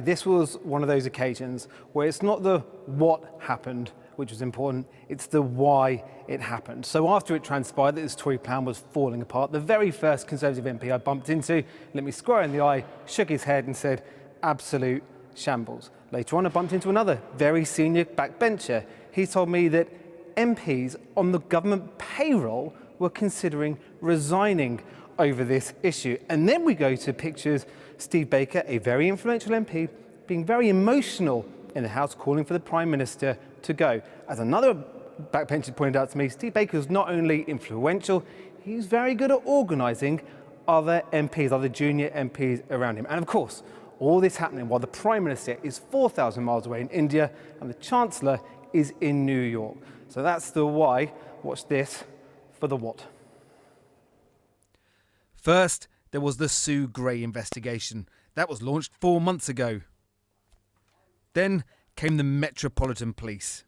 This was one of those occasions where it's not the what happened which was important, it's the why it happened. So after it transpired that this Tory plan was falling apart, the very first Conservative MP I bumped into let me square in the eye, shook his head and said, absolute shambles. Later on I bumped into another very senior backbencher. He told me that MPs on the government payroll were considering resigning over this issue. And then we go to pictures Steve Baker, a very influential MP, being very emotional in the House, calling for the Prime Minister to go. As another backbencher pointed out to me, Steve Baker is not only influential, he's very good at organising other MPs, other junior MPs around him. And of course, all this happening while the Prime Minister is 4,000 miles away in India and the Chancellor is in New York. So that's the why. Watch this for the what. First, there was the Sue Gray investigation. That was launched 4 months ago. Then came the Metropolitan Police.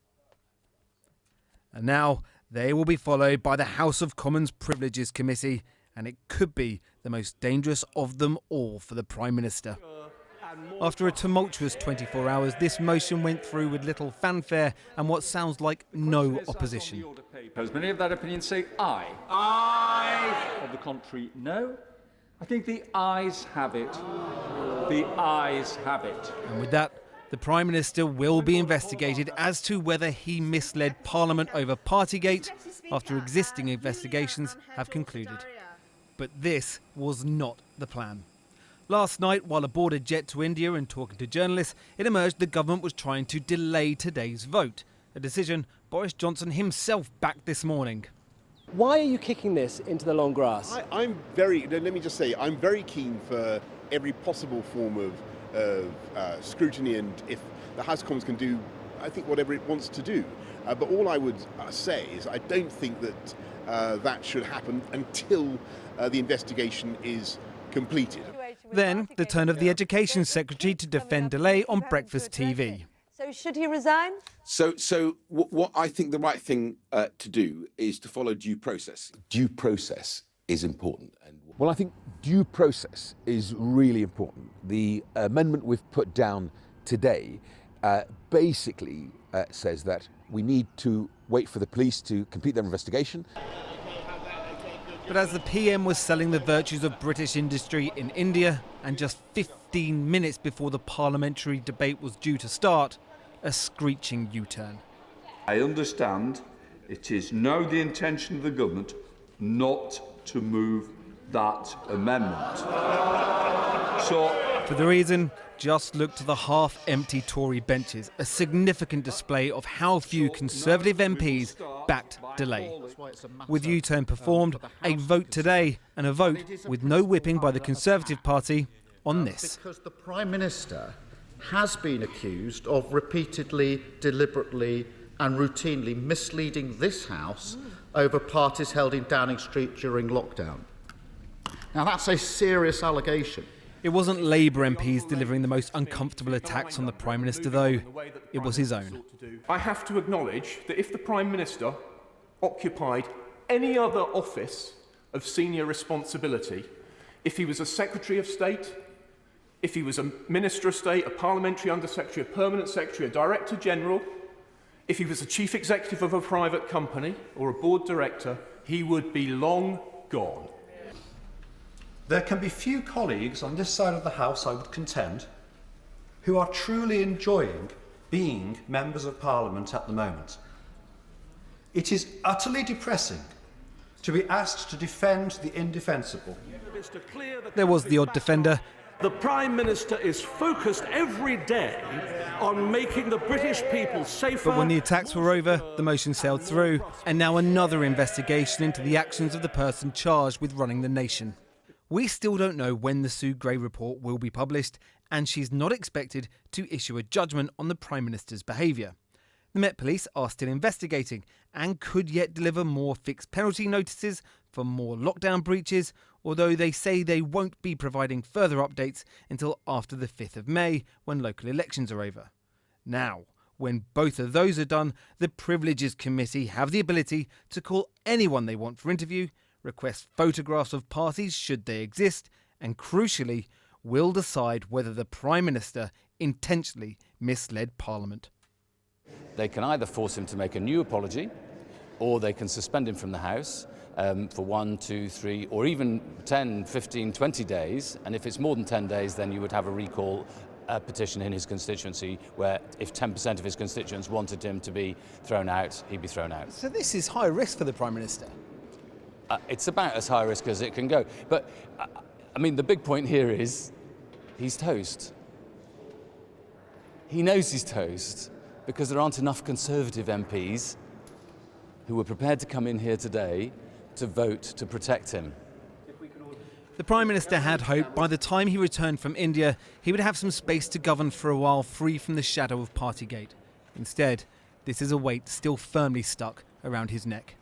And now they will be followed by the House of Commons Privileges Committee, and it could be the most dangerous of them all for the Prime Minister. After a tumultuous 24 hours, this motion went through with little fanfare and what sounds like no opposition. Does many of that opinion say aye? Aye! Of the contrary, no? I think the ayes have it. The ayes have it. And with that, the Prime Minister will be investigated as to whether he misled Parliament over Partygate after existing investigations have concluded. But this was not the plan. Last night, while aboard a jet to India and talking to journalists, it emerged the government was trying to delay today's vote, a decision Boris Johnson himself backed this morning. Why are you kicking this into the long grass? I'm very keen for every possible form of scrutiny, and if the House of Commons can do, I think, whatever it wants to do. But all I would say is I don't think that that should happen until the investigation is completed. Then, the turn of the Education Secretary to defend delay on breakfast TV. So should he resign? So what I think the right thing to do is to follow due process. Due process is important. Well, I think due process is really important. The amendment we've put down today basically says that we need to wait for the police to complete their investigation. But as the PM was selling the virtues of British industry in India, and just 15 minutes before the parliamentary debate was due to start, a screeching U-turn. I understand it is now the intention of the government not to move that amendment. For the reason, just look to the half-empty Tory benches, a significant display of how few Conservative MPs backed delay. With U-turn performed, a vote today and a vote with no whipping by the Conservative Party on this. Because the Prime Minister has been accused of repeatedly, deliberately and routinely misleading this House over parties held in Downing Street during lockdown. Now that's a serious allegation. It wasn't Labour MPs delivering the most uncomfortable attacks on the Prime Minister, though. It was his own. I have to acknowledge that if the Prime Minister occupied any other office of senior responsibility, if he was a Secretary of State, if he was a Minister of State, a Parliamentary Under-Secretary, a Permanent Secretary, a Director General, if he was a Chief Executive of a private company or a Board Director, he would be long gone. There can be few colleagues on this side of the House, I would contend, who are truly enjoying being members of Parliament at the moment. It is utterly depressing to be asked to defend the indefensible. There was the odd defender. The Prime Minister is focused every day on making the British people safer. But when the attacks were over, the motion sailed through, and now another investigation into the actions of the person charged with running the nation. We still don't know when the Sue Gray report will be published, and she's not expected to issue a judgment on the Prime Minister's behaviour. The Met Police are still investigating and could yet deliver more fixed penalty notices for more lockdown breaches, although they say they won't be providing further updates until after the 5th of May, when local elections are over. Now, when both of those are done, the Privileges Committee have the ability to call anyone they want for interview, request photographs of parties should they exist, and crucially, will decide whether the Prime Minister intentionally misled Parliament. They can either force him to make a new apology, or they can suspend him from the House for 1, 2, 3, or even 10, 15, 20 days. And if it's more than 10 days, then you would have a recall petition in his constituency, where if 10% of his constituents wanted him to be thrown out, he'd be thrown out. So this is high risk for the Prime Minister? It's about as high risk as it can go. But, I mean, the big point here is he's toast. He knows he's toast because there aren't enough Conservative MPs who were prepared to come in here today to vote to protect him. The Prime Minister had hoped by the time he returned from India, he would have some space to govern for a while, free from the shadow of Partygate. Instead, this is a weight still firmly stuck around his neck.